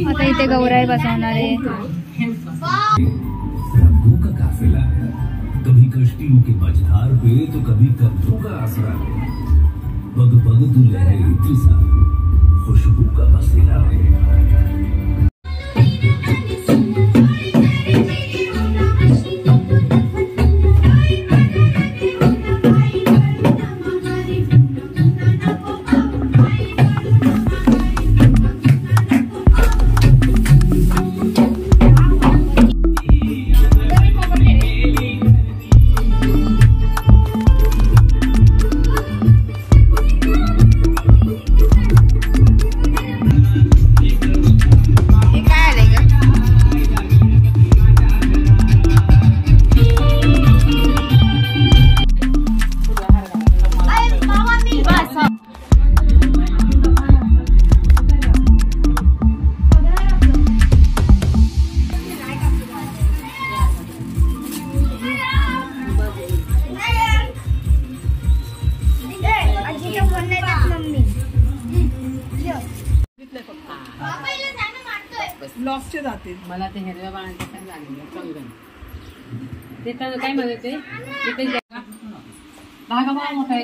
आता इथे गौराई बसवणार आहे. रंगों का काफिला है, कभी कश्तियों के मझधार पे तो कभी कंधों का आसरा है. बग बग तू लहरे इतनी सा खुशबू का बसेरा है. ब्लॉकचे जाते. मला ते हिरव्या बाळांचे पण लागले. ते तर काय म्हणते ते इथे धागा बाळ मोठा आहे.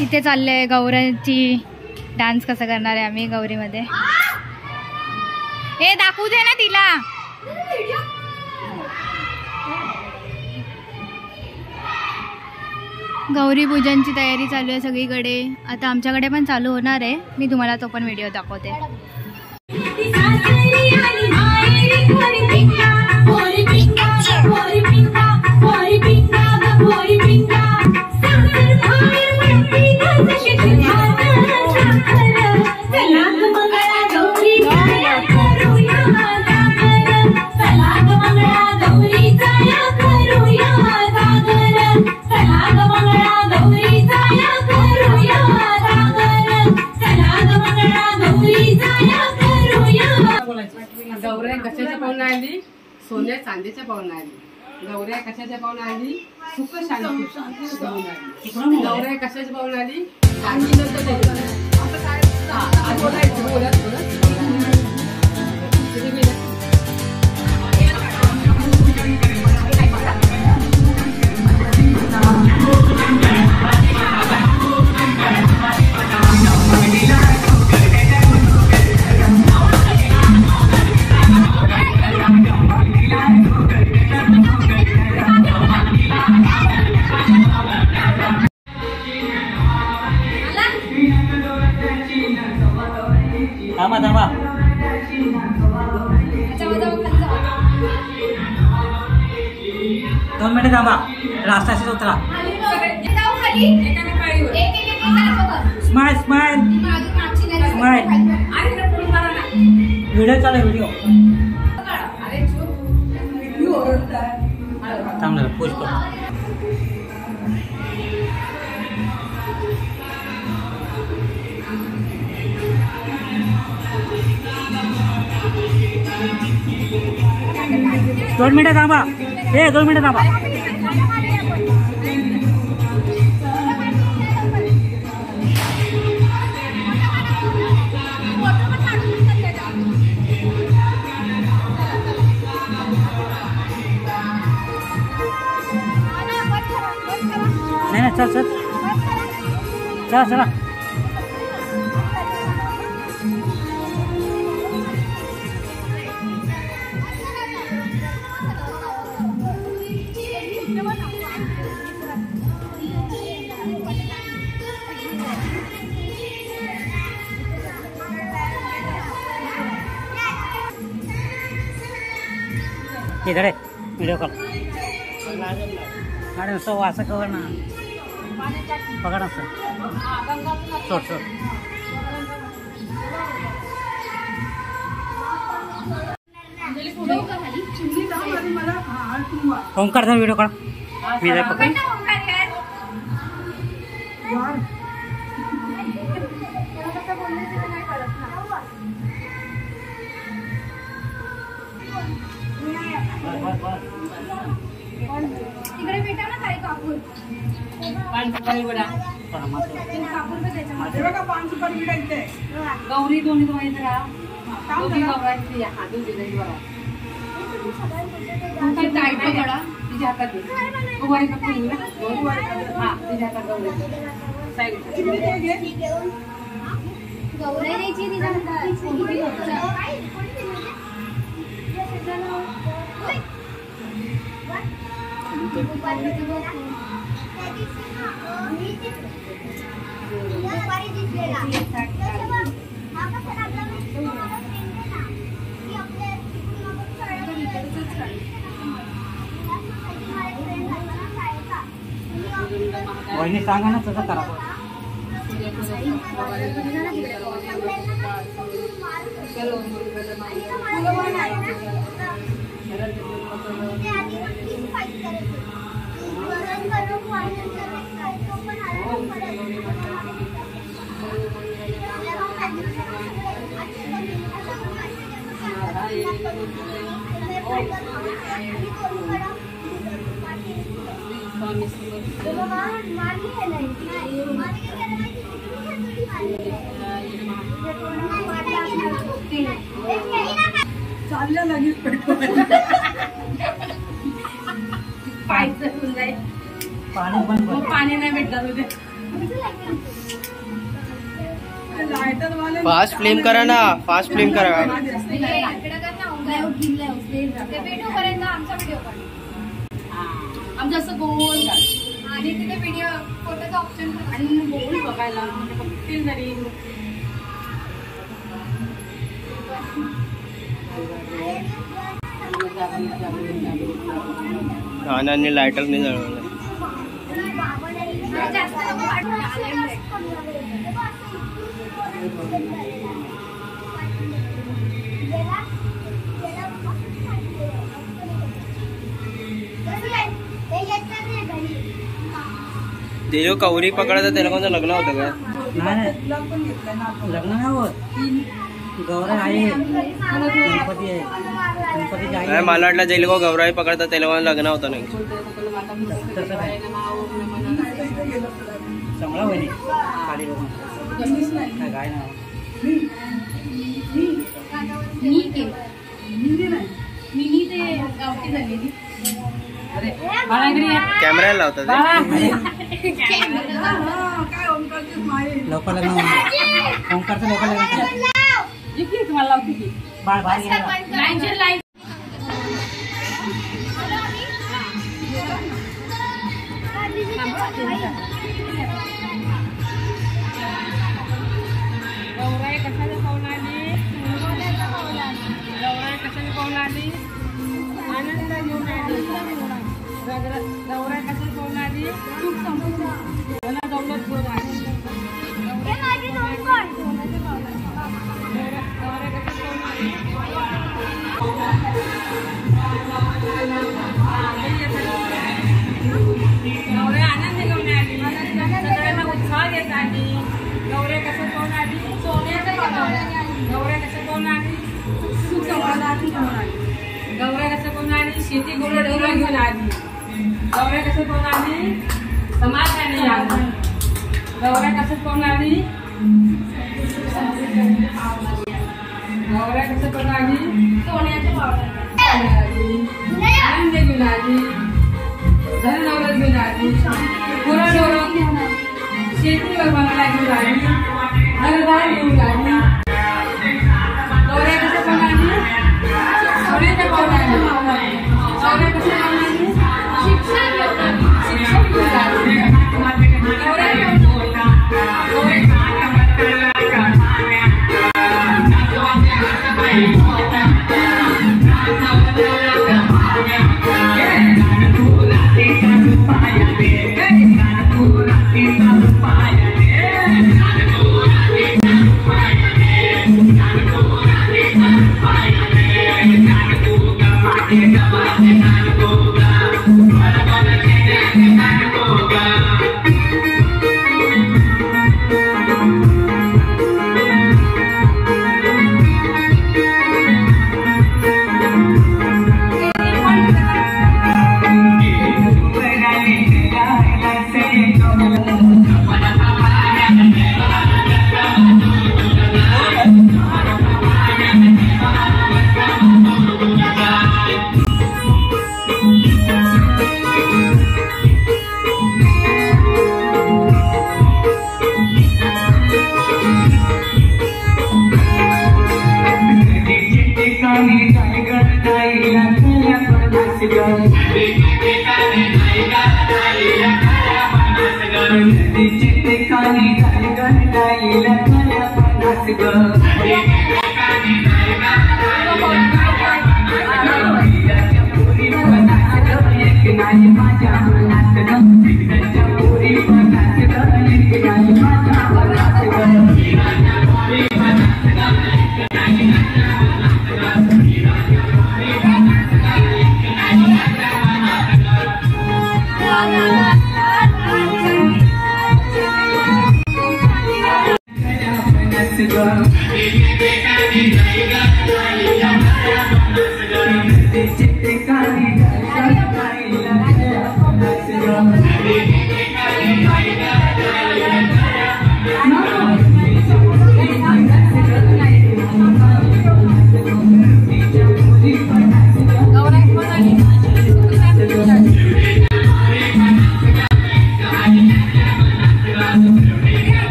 इथे चालले गौरीची डान्स कसं करणार आहे आम्ही गौरीमध्ये. हे दाखवू दे ना तिला. गौरी पूजनची तयारी चालू आहे सगळीकडे. आता आमच्याकडे पण चालू होणार आहे. मी तुम्हाला तो पण व्हिडिओ दाखवते. गौऱ्या कशाच्या पाहुणा आली? सोन्या चांदीच्या पाहुणा आली. गौऱ्या कशाच्या पाहुणा आली? सुख शांती पाहुणा आली. गौऱ्या कशाच्या पाहुणा आली? थांबा थांबा. दोन मिनिटं थांबा. रास्ताशीच उतरा. Smile smile. नाही व्हिडिओ चालू व्हिडिओ थांब ना पोस्ट कर दोन मिनिटं थांबा 2 मिनिटं थांबा नाही चल चल चला चला इकडे व्हिडिओ कॉल आणि असं असं कवर ना पकड असं सोड सोड ओंकारचा व्हिडिओ काढ मी जाय पकड तिकडे भेटा ना काही कापूर गौरी दोन्ही माहिती का दोघी गौरांची टाईट पकडा तिच्या हातात उभारी कपूर हा तिच्या हातात गौरी साईड गौराई द्यायची तिच्या वहिनी सांगा ना तसं करा चालल्या लगेच पेट्रोल पाणी पण पाणी नाही भेटलं फास्ट फ्लेम करा ना फास्ट फ्लेम करा पर्यंत आमचा व्हिडिओ काढ आमचं असं गोल काढ आणि तिथे व्हिडिओ फोटोचं ऑप्शन आणि गोल बघायला म्हणजे बघतील जरी नानांनी लायटरने जळवलं ते जो कवरी पकडायचा त्याला कोणतं लग्न होतं का नाही लग्न नाही होत गौरा आहे गणपती आहे गणपतीची आई नाही मला वाटलं जे लोक गौराई पकडतात त्याला कोणतं लग्न होतं नाही तसं नाही चांगला वहिनी गाडी बघून काय ना मी केलं मिनी ते गावठी झालेली कॅमेरा लावतात लवकर लग्न ओंकारचं लवकर लग्न तुम्हाला लावते की बाळ बाहेर लाईन गौराई कशाला पाहून आली गौराई कशाला पाहून आली आनंद घेऊन आली गौराई कशाला पाहून आली खूप संपूर्ण दौलत घेऊन आली गौऱ्या कसं कोण आली गौऱ्या कसं कोण आली शेती गोळा घेऊन आली गौऱ्या कसं कोण आली समाधानी आली गौऱ्या कसं कोण आली गौऱ्या कसं कोण आली सोन्याच्या आनंद घेऊन आली धन दौलत घेऊन आली पुरण घेऊन शेतीवर बनायला घेऊन आली घरदार घेऊन आली गौऱ्या कसं कोण आली सोन्याच्या पावलाने गौऱ्या कसं कोण आली शिक्षण घेऊन आली गौऱ्या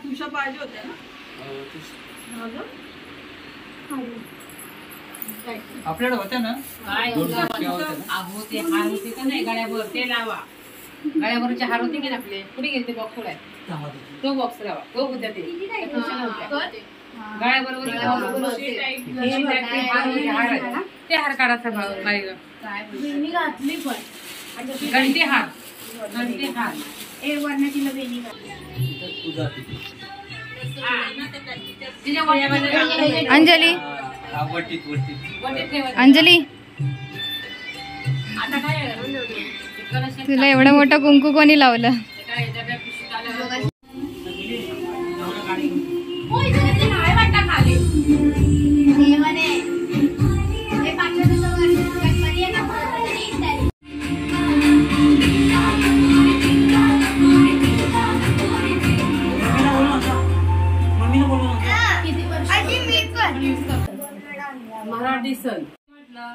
ट्युशन पाहिजे होत्या ना आपल्याकडे होत्या ना काय अहो ते हार होते का नाही गळ्यावर ते लावा गळ्यावरचे हार होते की ना आपले कुठे गेले बॉक्स आहे तो बॉक्स लावा तो होत्या ते गळ्याबरोबर ते हार काढायचा घातली पण घंटे हार ए वर्णाची बेनी अंजली वटीत अंजली तुला एवढं मोठं कुंकू कोणी लावलं? मराठी सण म्हटलं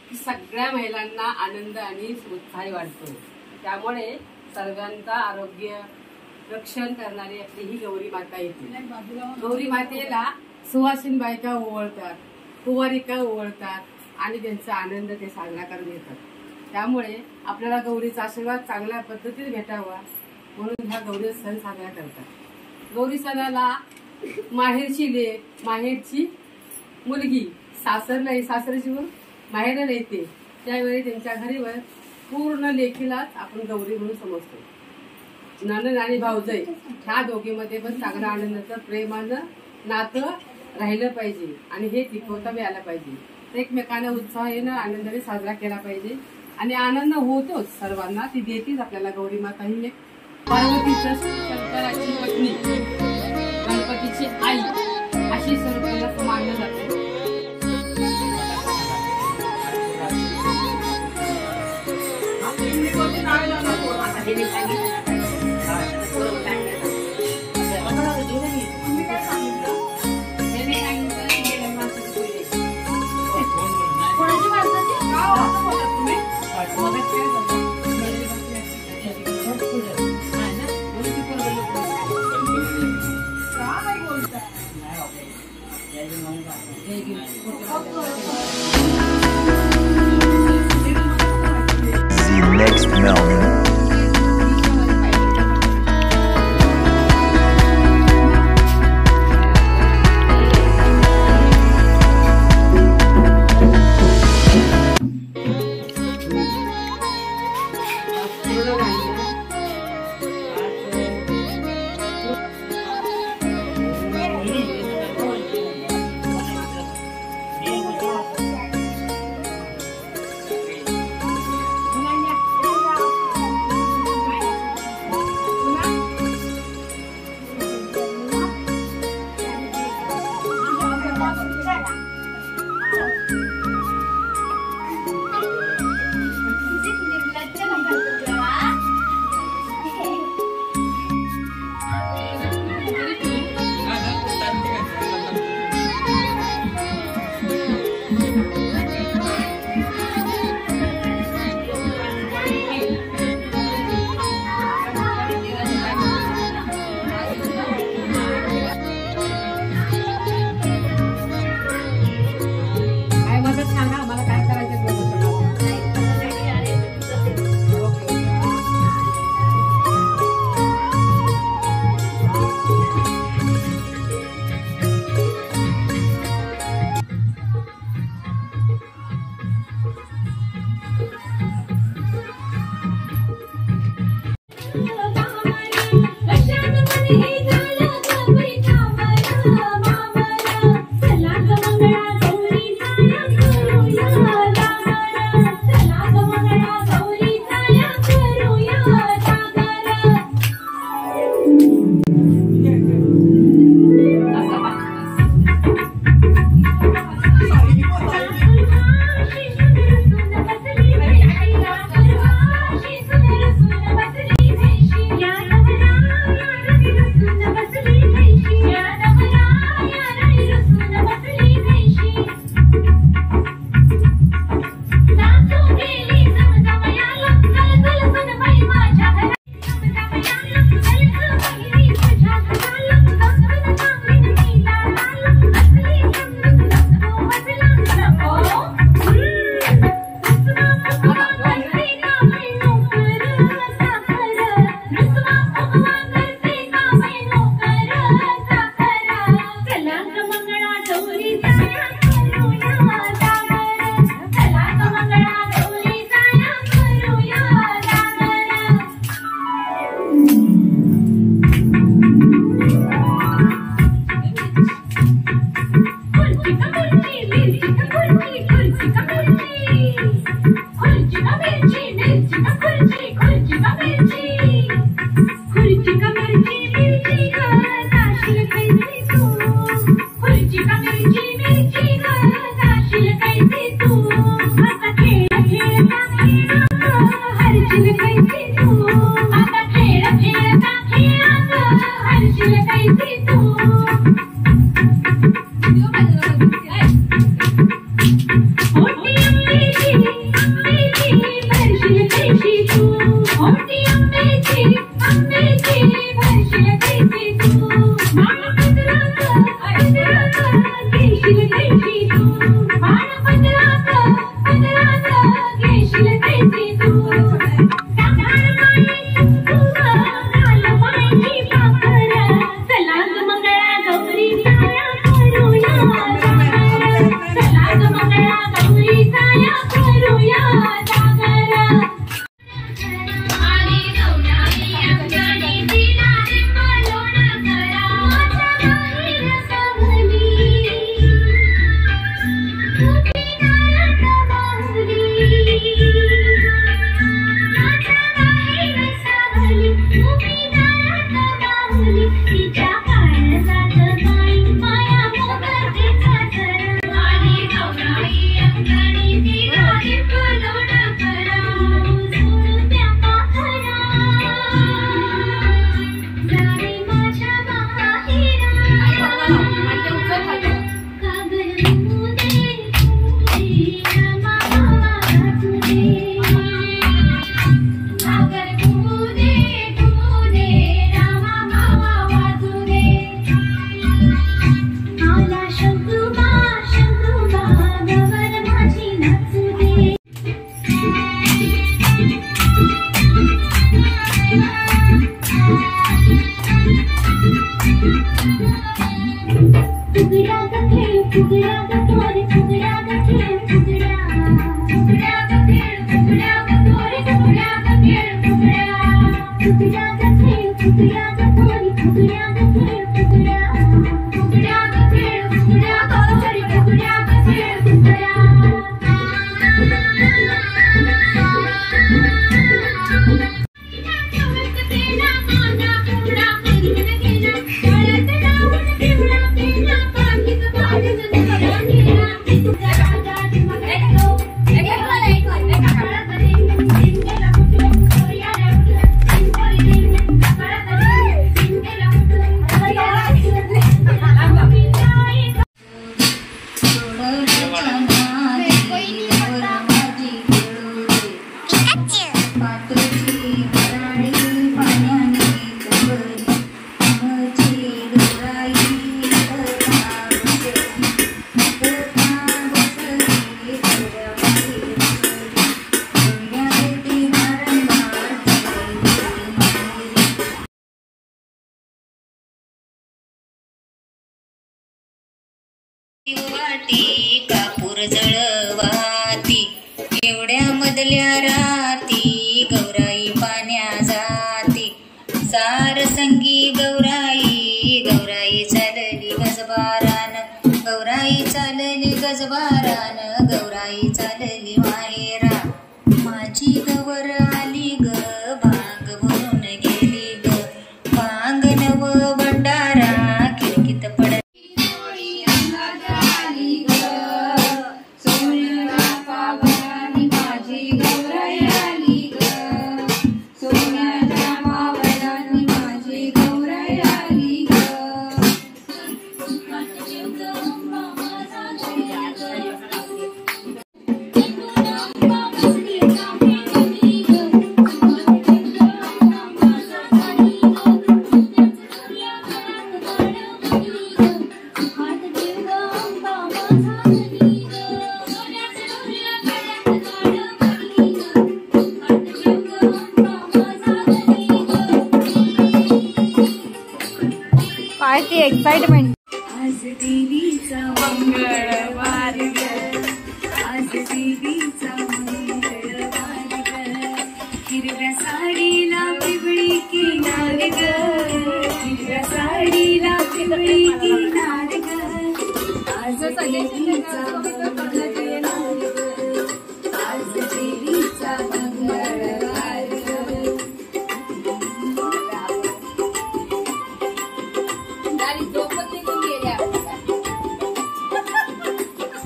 की सगळ्या महिलांना आनंद आणि उत्साह वाटतो. त्यामुळे सर्वांचा आरोग्य रक्षण करणारी आपली ही गौरी माता येते. गौरी मातेला सुवासीन बायका ओवाळतात, कुवारिका ओवाळतात आणि त्यांचा आनंद ते साजरा करून येतात. त्यामुळे आपल्याला गौरीचा आशीर्वाद चांगल्या पद्धतीने भेटावा म्हणून हा गौरी सण साजरा करतात. गौरी सणाला माहेरची लेक, माहेरची मुलगी सासरची माहेरला येते. त्यावेळी त्यांच्या घरीवर पूर्ण लेकीलाच आपण गौरी म्हणून समजतो. नणंद आणि भाऊजाई ह्या दोघीमध्ये पण चांगलं आनंदाचं प्रेमानं नातं राहिलं पाहिजे आणि हे टिकवता यायला पाहिजे. एकमेकांना उत्साहाने आनंदाने साजरा केला पाहिजे आणि आनंद होतोच सर्वांना. ती देतीच आपल्याला गौरी माता ही एक पार्वतीच्या शंकराची पत्नी, गणपतीची आई अशी सर्व मानलं जाते. See you next Melvin. माझ्या वाटी कापूर जळवाती एवढ्या मधल्या राती गौराई पाण्या जाती सार संगी गौराई गौराई चालली गजबारान गौराई चालली गजबारान गौराई चालली माहेरा माझी गवर आली ग भांग भरून गेली ग भांग नव भंडारा खिडकीत पड एक्साइटमेंट आज देवीचा मंगळवार ग आज देवीचा मंगळवार ग हिरव्या साडीला पिवळी किनार ग हिरव्या साडीला पिवळी किनार ग आज देवीचा मंगळवार ग आज देवीचा मंगळवार ग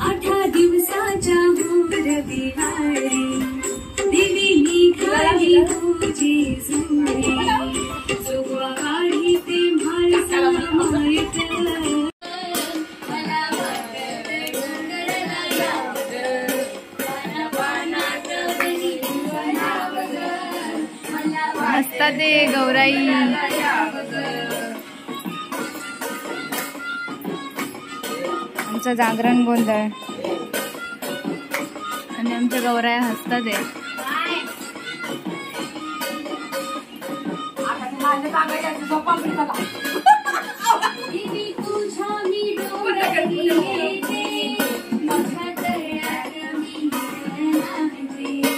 8 दिवसाच्या मोर दिवाळी दिली निघाली तुझी जुळी जोगवा काढी ते म्हाळसा गौराई आमचं जागरण गोंधळ आणि आमच्या गौराया हसतात आहे. देवी तुझ्या मी डोळ्यात येते, माझ्या तळ्यात मी खेळते.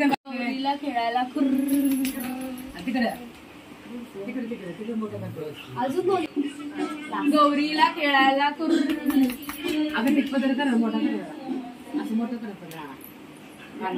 गौरीला खेळायला गौरीला खेळायला अगं टिकपत्र कर मोठा कर असं मोठं कर कान